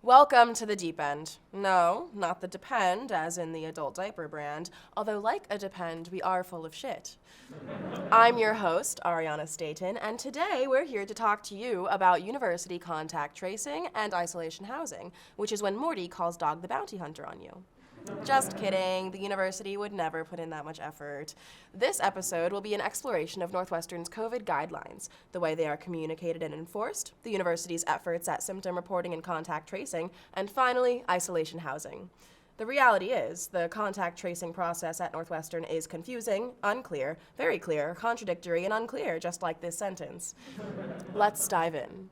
Welcome to the deep end. No, not the Depend, as in the adult diaper brand, although like a Depend, we are full of shit. I'm your host, Ariana Staten, and today we're here to talk to you about university contact tracing and isolation housing, which is when Morty calls Dog the Bounty Hunter on you. Just kidding, the university would never put in that much effort. This episode will be an exploration of Northwestern's COVID guidelines, the way they are communicated and enforced, the university's efforts at symptom reporting and contact tracing, and finally, isolation housing. The reality is, the contact tracing process at Northwestern is confusing, unclear, very clear, contradictory, and unclear, just like this sentence. Let's dive in.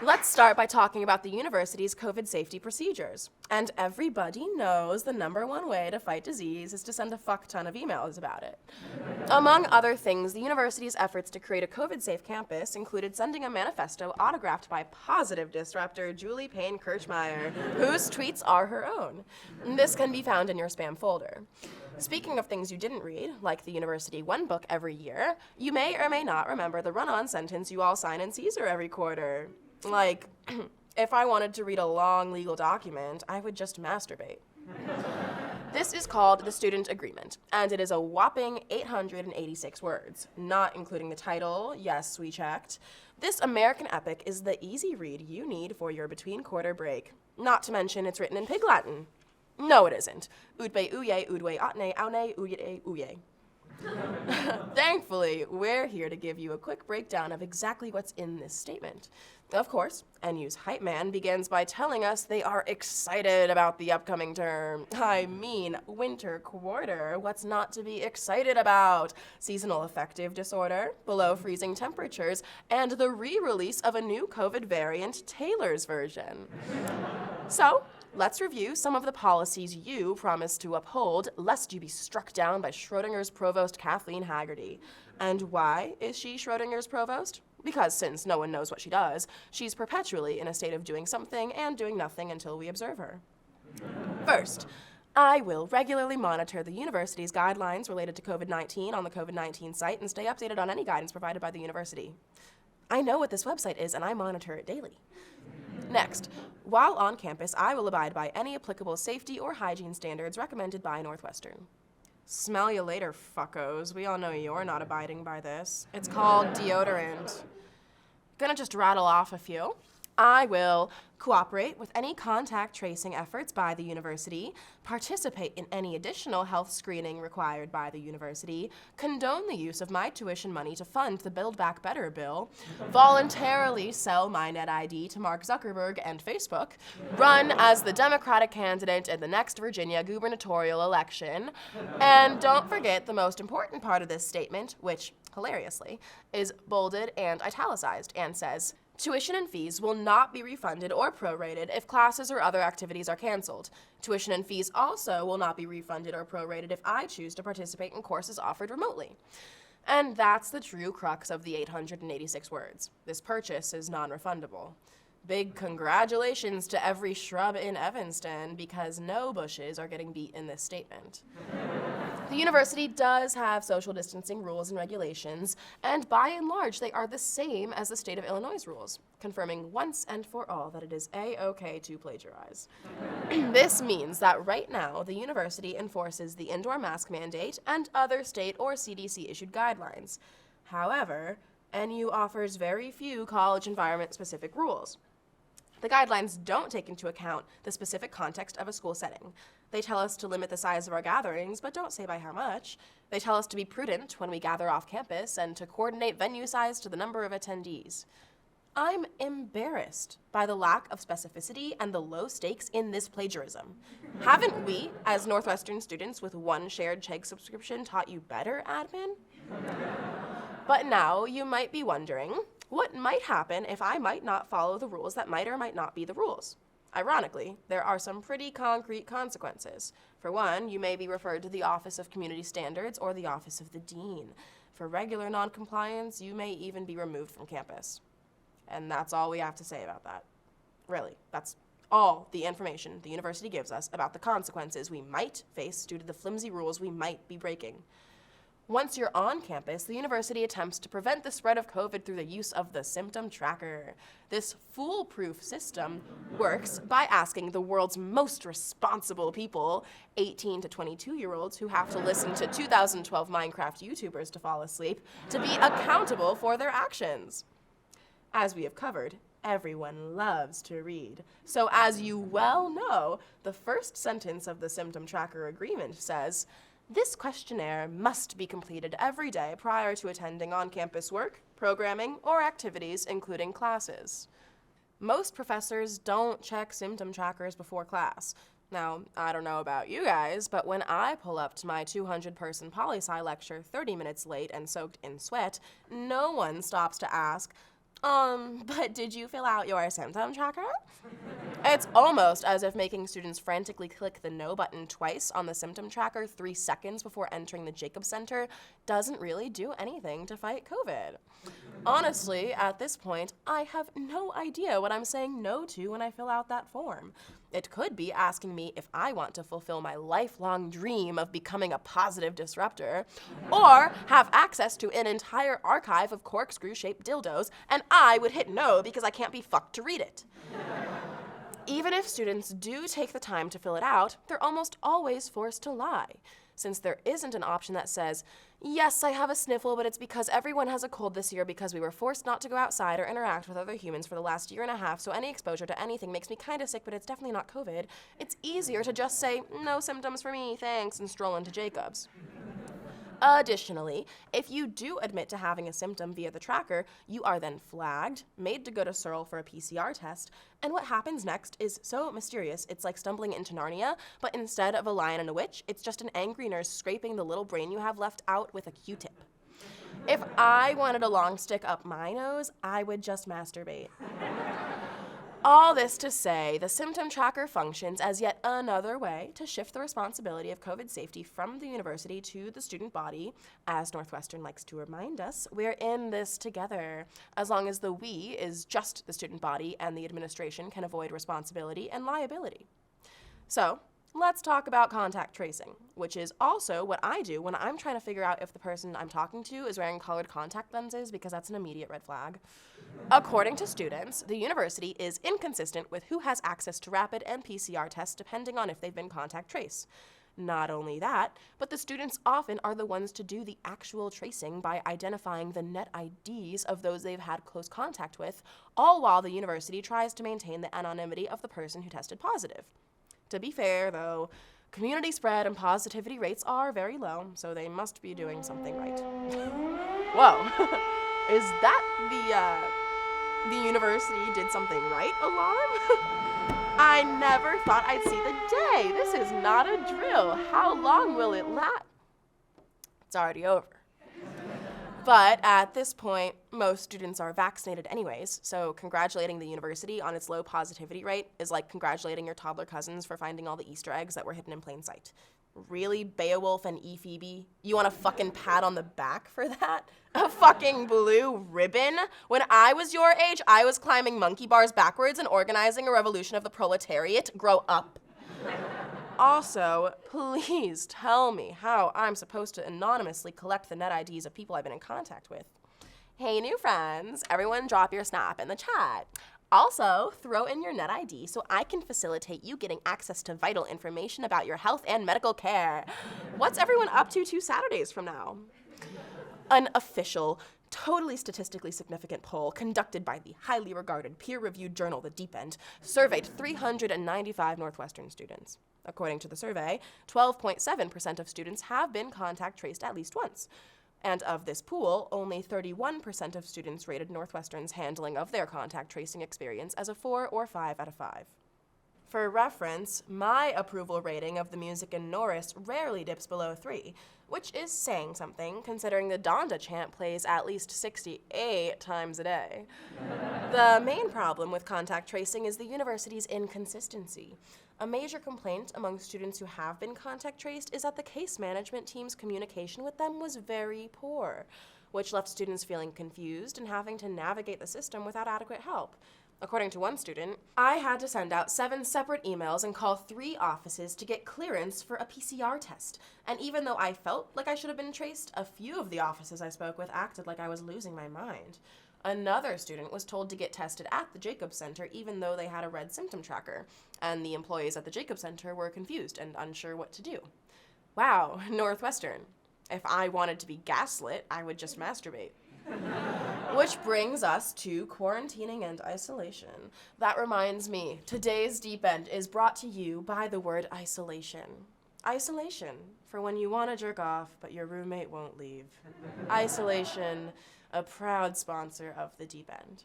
Let's start by talking about the university's COVID safety procedures. And everybody knows the number one way to fight disease is to send a fuck ton of emails about it. Among other things, the university's efforts to create a COVID-safe campus included sending a manifesto autographed by positive disruptor Julie Payne Kirchmeier, whose tweets are her own. This can be found in your spam folder. Speaking of things you didn't read, like the University One book every year, you may or may not remember the run-on sentence you all sign in Caesar every quarter. Like, if I wanted to read a long legal document, I would just masturbate. This is called the Student Agreement, and it is a whopping 886 words, not including the title. Yes, we checked. This American epic is the easy read you need for your between-quarter break. Not to mention it's written in Pig Latin. No, it isn't. Udbe uye, udwe atne, aune, uye, uye. Thankfully, we're here to give you a quick breakdown of exactly what's in this statement. Of course, NU's hype man begins by telling us they are excited about the upcoming term. I mean, winter quarter. What's not to be excited about? Seasonal affective disorder, below freezing temperatures, and the re-release of a new COVID variant, Taylor's version. So, let's review some of the policies you promised to uphold, lest you be struck down by Schrodinger's provost Kathleen Haggerty. And why is she Schrodinger's provost? Because since no one knows what she does, she's perpetually in a state of doing something and doing nothing until we observe her. First, I will regularly monitor the university's guidelines related to COVID-19 on the COVID-19 site and stay updated on any guidance provided by the university. I know what this website is and I monitor it daily. Next, while on campus, I will abide by any applicable safety or hygiene standards recommended by Northwestern. Smell you later, fuckos. We all know you're not abiding by this. It's called deodorant. Gonna just rattle off a few. I will cooperate with any contact tracing efforts by the university, participate in any additional health screening required by the university, condone the use of my tuition money to fund the Build Back Better bill, voluntarily sell my NetID to Mark Zuckerberg and Facebook, run as the Democratic candidate in the next Virginia gubernatorial election, and don't forget the most important part of this statement, which, hilariously, is bolded and italicized and says, tuition and fees will not be refunded or prorated if classes or other activities are canceled. Tuition and fees also will not be refunded or prorated if I choose to participate in courses offered remotely. And that's the true crux of the 886 words. This purchase is non-refundable. Big congratulations to every shrub in Evanston, because no bushes are getting beat in this statement. The university does have social distancing rules and regulations, and by and large, they are the same as the state of Illinois' rules, confirming once and for all that it is A-OK to plagiarize. This means that right now, the university enforces the indoor mask mandate and other state or CDC-issued guidelines. However, NU offers very few college environment-specific rules. The guidelines don't take into account the specific context of a school setting. They tell us to limit the size of our gatherings, but don't say by how much. They tell us to be prudent when we gather off campus and to coordinate venue size to the number of attendees. I'm embarrassed by the lack of specificity and the low stakes in this plagiarism. Haven't we, as Northwestern students with one shared Chegg subscription, taught you better, admin? But now you might be wondering, What might happen if I might not follow the rules that might or might not be the rules? Ironically, there are some pretty concrete consequences. For one, you may be referred to the Office of Community Standards or the Office of the Dean. For regular noncompliance, you may even be removed from campus. And that's all we have to say about that. Really, that's all the information the university gives us about the consequences we might face due to the flimsy rules we might be breaking. Once you're on campus, the university attempts to prevent the spread of COVID through the use of the symptom tracker. This foolproof system works by asking the world's most responsible people, 18 to 22-year-olds who have to listen to 2012 Minecraft YouTubers to fall asleep, to be accountable for their actions. As we have covered, everyone loves to read. So as you well know, the first sentence of the symptom tracker agreement says, "This questionnaire must be completed every day prior to attending on-campus work, programming, or activities, including classes." Most professors don't check symptom trackers before class. Now, I don't know about you guys, but when I pull up to my 200-person poli-sci lecture 30 minutes late and soaked in sweat, no one stops to ask, but did you fill out your symptom tracker? It's almost as if making students frantically click the no button twice on the symptom tracker 3 seconds before entering the Jacobs Center doesn't really do anything to fight COVID. Honestly, at this point, I have no idea what I'm saying no to when I fill out that form. It could be asking me if I want to fulfill my lifelong dream of becoming a positive disruptor, or have access to an entire archive of corkscrew-shaped dildos, and I would hit no because I can't be fucked to read it. Even if students do take the time to fill it out, they're almost always forced to lie, since there isn't an option that says, "Yes, I have a sniffle, but it's because everyone has a cold this year because we were forced not to go outside or interact with other humans for the last year and a half, so any exposure to anything makes me kind of sick, but it's definitely not COVID." It's easier to just say, "No symptoms for me, thanks," and stroll into Jacobs. Additionally, if you do admit to having a symptom via the tracker, you are then flagged, made to go to Searle for a PCR test, and what happens next is so mysterious, it's like stumbling into Narnia, but instead of a lion and a witch, it's just an angry nurse scraping the little brain you have left out with a Q-tip. If I wanted a long stick up my nose, I would just masturbate. All this to say, the symptom tracker functions as yet another way to shift the responsibility of COVID safety from the university to the student body. As Northwestern likes to remind us, we're in this together. As long as the we is just the student body and the administration can avoid responsibility and liability. So, let's talk about contact tracing, which is also what I do when I'm trying to figure out if the person I'm talking to is wearing colored contact lenses, because that's an immediate red flag. According to students, the university is inconsistent with who has access to rapid and PCR tests depending on if they've been contact traced. Not only that, but the students often are the ones to do the actual tracing by identifying the net IDs of those they've had close contact with, all while the university tries to maintain the anonymity of the person who tested positive. To be fair, though, community spread and positivity rates are very low, so they must be doing something right. Whoa. Is that the university did something right alarm? I never thought I'd see the day. This is not a drill. How long will it last? It's already over. But at this point, most students are vaccinated anyways, so congratulating the university on its low positivity rate is like congratulating your toddler cousins for finding all the Easter eggs that were hidden in plain sight. Really, Beowulf and Phoebe? You want a fucking pat on the back for that? A fucking blue ribbon? When I was your age, I was climbing monkey bars backwards and organizing a revolution of the proletariat. Grow up. Also, please tell me how I'm supposed to anonymously collect the net IDs of people I've been in contact with. Hey, new friends, everyone drop your snap in the chat. Also, throw in your net ID so I can facilitate you getting access to vital information about your health and medical care. What's everyone up to 2 Saturdays from now? An official, totally statistically significant poll conducted by the highly regarded peer-reviewed journal The Deep End surveyed 395 Northwestern students. According to the survey, 12.7% of students have been contact traced at least once. And of this pool, only 31% of students rated Northwestern's handling of their contact tracing experience as a 4 or 5 out of 5. For reference, my approval rating of the music in Norris rarely dips below 3, which is saying something considering the Donda chant plays at least 68 times a day. The main problem with contact tracing is the university's inconsistency. A major complaint among students who have been contact traced is that the case management team's communication with them was very poor, which left students feeling confused and having to navigate the system without adequate help. According to one student, I had to send out 7 separate emails and call 3 offices to get clearance for a PCR test. And even though I felt like I should have been traced, a few of the offices I spoke with acted like I was losing my mind. Another student was told to get tested at the Jacobs Center even though they had a red symptom tracker, and the employees at the Jacobs Center were confused and unsure what to do. Wow, Northwestern. If I wanted to be gaslit, I would just masturbate. Which brings us to quarantining and isolation. That reminds me, today's Deep End is brought to you by the word isolation. Isolation, for when you want to jerk off, but your roommate won't leave. Isolation, a proud sponsor of the Deep End.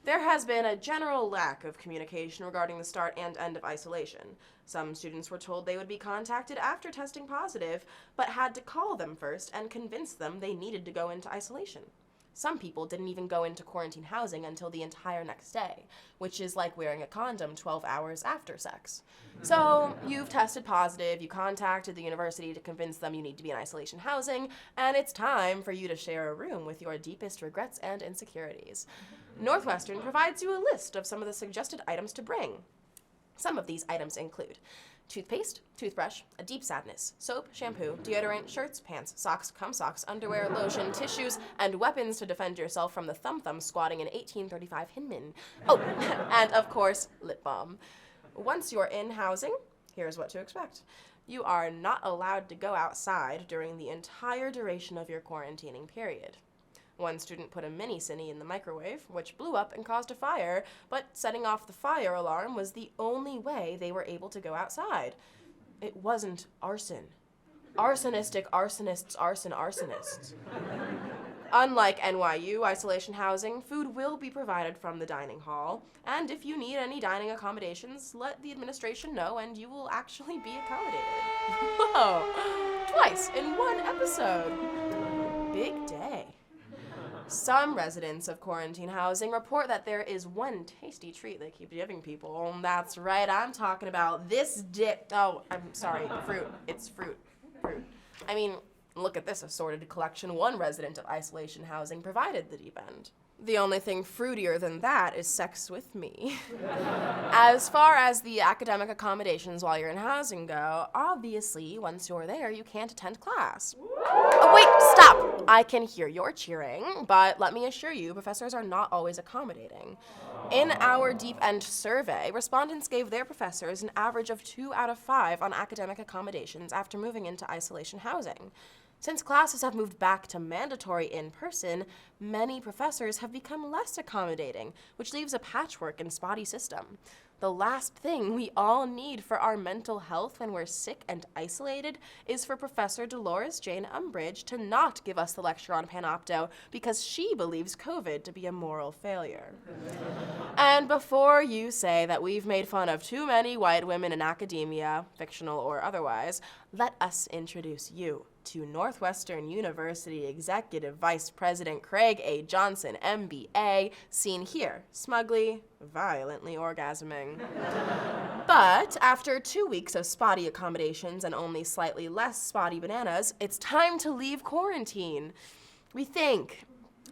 There has been a general lack of communication regarding the start and end of isolation. Some students were told they would be contacted after testing positive, but had to call them first and convince them they needed to go into isolation. Some people didn't even go into quarantine housing until the entire next day, which is like wearing a condom 12 hours after sex. So you've tested positive, you contacted the university to convince them you need to be in isolation housing, and it's time for you to share a room with your deepest regrets and insecurities. Northwestern provides you a list of some of the suggested items to bring. Some of these items include toothpaste, toothbrush, a deep sadness, soap, shampoo, deodorant, shirts, pants, socks, cum socks, underwear, lotion, tissues, and weapons to defend yourself from the thumb squatting in 1835 Hinman. Oh, and of course, lip balm. Once you're in housing, here's what to expect. You are not allowed to go outside during the entire duration of your quarantining period. One student put a mini cine in the microwave, which blew up and caused a fire, but setting off the fire alarm was the only way they were able to go outside. It wasn't arson. Arsonistic arsonists arson arsonists. Unlike NYU isolation housing, food will be provided from the dining hall, and if you need any dining accommodations, let the administration know and you will actually be accommodated. Whoa! Twice in one episode. Big day. Some residents of quarantine housing report that there is one tasty treat they keep giving people. That's right, I'm talking about this dip. Oh, I'm sorry, fruit. It's fruit. Fruit. I mean, look at this assorted collection one resident of isolation housing provided the Deep End. The only thing fruitier than that is sex with me. As far as the academic accommodations while you're in housing go, obviously, once you're there, you can't attend class. Oh, wait, stop! I can hear your cheering, but let me assure you, professors are not always accommodating. In our Deep End survey, respondents gave their professors an average of 2 out of 5 on academic accommodations after moving into isolation housing. Since classes have moved back to mandatory in-person, many professors have become less accommodating, which leaves a patchwork and spotty system. The last thing we all need for our mental health when we're sick and isolated is for Professor Dolores Jane Umbridge to not give us the lecture on Panopto because she believes COVID to be a moral failure. And before you say that we've made fun of too many white women in academia, fictional or otherwise, let us introduce you to Northwestern University Executive Vice President Craig A. Johnson, MBA, seen here, smugly, violently orgasming. But after 2 weeks of spotty accommodations and only slightly less spotty bananas, it's time to leave quarantine. We think.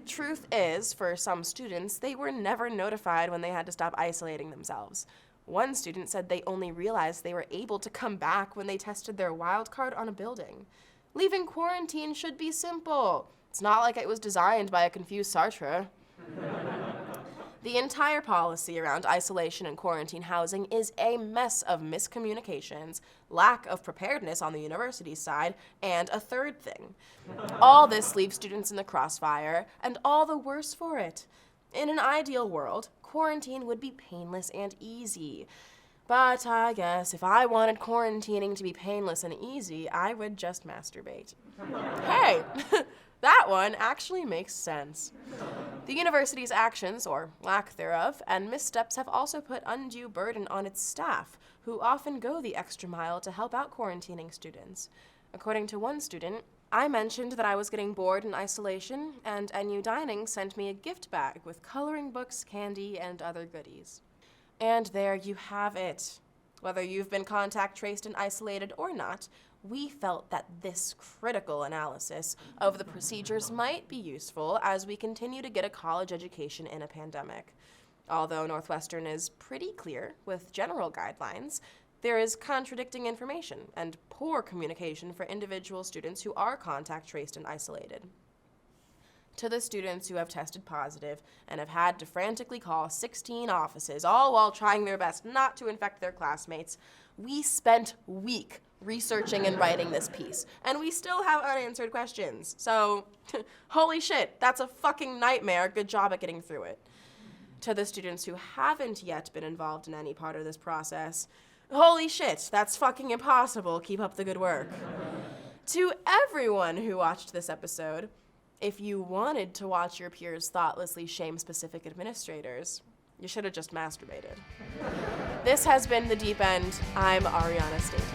Truth is, for some students, they were never notified when they had to stop isolating themselves. One student said they only realized they were able to come back when they tested their wild card on a building. Leaving quarantine should be simple. It's not like it was designed by a confused Sartre. The entire policy around isolation and quarantine housing is a mess of miscommunications, lack of preparedness on the university's side, and a third thing. All this leaves students in the crossfire, and all the worse for it. In an ideal world, quarantine would be painless and easy. But I guess if I wanted quarantining to be painless and easy, I would just masturbate. Hey, that one actually makes sense. The university's actions, or lack thereof, and missteps have also put undue burden on its staff, who often go the extra mile to help out quarantining students. According to one student, I mentioned that I was getting bored in isolation, and NU Dining sent me a gift bag with coloring books, candy, and other goodies. And there you have it. Whether you've been contact traced and isolated or not, we felt that this critical analysis of the procedures might be useful as we continue to get a college education in a pandemic. Although Northwestern is pretty clear with general guidelines, there is contradicting information and poor communication for individual students who are contact traced and isolated. To the students who have tested positive and have had to frantically call 16 offices, all while trying their best not to infect their classmates, we spent weeks researching and writing this piece, and we still have unanswered questions. So, holy shit, that's a fucking nightmare. Good job at getting through it. To the students who haven't yet been involved in any part of this process, holy shit, that's fucking impossible. Keep up the good work. To everyone who watched this episode, if you wanted to watch your peers thoughtlessly shame specific administrators, you should have just masturbated. This has been The Deep End. I'm Ariana Staten.